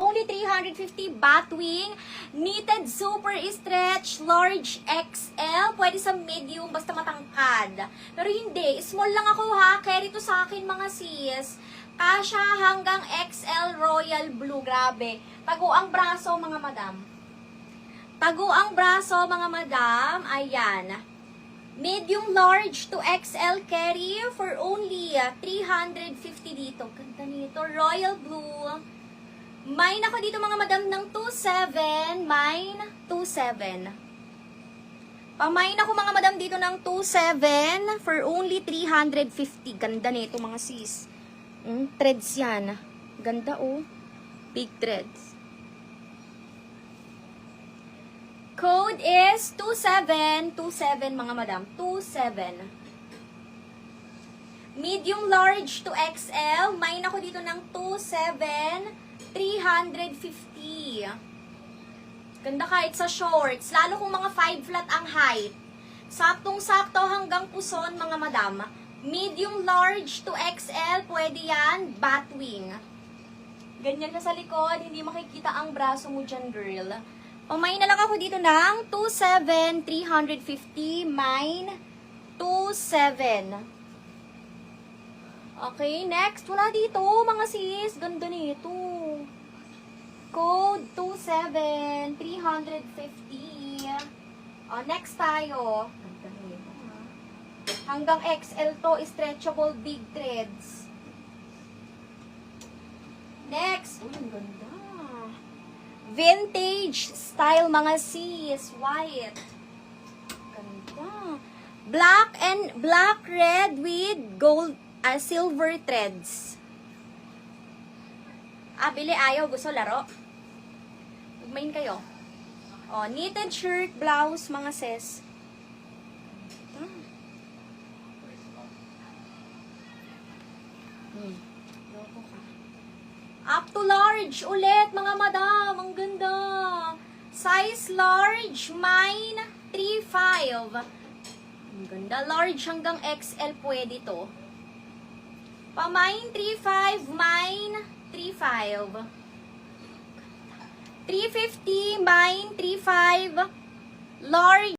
Only 350 Batwing, knitted super stretch, large XL, pwede sa medium, basta matangkad. Pero hindi, small lang ako ha, carry to sa akin mga sis. Kasha hanggang XL Royal Blue, grabe. Tago ang braso mga madam. Tago ang braso mga madam, ayan. Medium large to XL carry for only 350 dito. Ganda nito, Royal Blue. Mine ako dito mga madam ng 27. Mine, 27. Pamain ako mga madam dito ng 27 for only 350. Ganda nito mga sis. Threads yan. Ganda oh. Big threads. Code is 2727 mga madam. 27. Medium large to XL. Mine ako dito ng 27. 350. Ganda kahit sa shorts. Lalo kung mga 5 flat ang height. Saktong-sakto hanggang puson mga madam. Medium large to XL. Pwede yan. Batwing. Ganyan na sa likod. Hindi makikita ang braso mo dyan, girl. Pamain na lang ako dito ng 27. 350. Mine. 27. Okay, next. Wala dito, mga sis. Ganda nito. Code 27, 350. Next tayo. Ganda nito, ha? Hanggang XL to, stretchable big threads. Next. Uy, ang ganda. Vintage style, mga sis. White. Ganda. Black red with gold silver threads. Bili ayaw, gusto laro. Magmain kayo. Knitted shirt, blouse, mga sis. Up to large ulit, mga madam. Ang ganda. Size large, mine 3.5. Ang ganda. Large hanggang XL pwede to. Pamain 3.5, mine 3.5. 350, mine 3.5. Large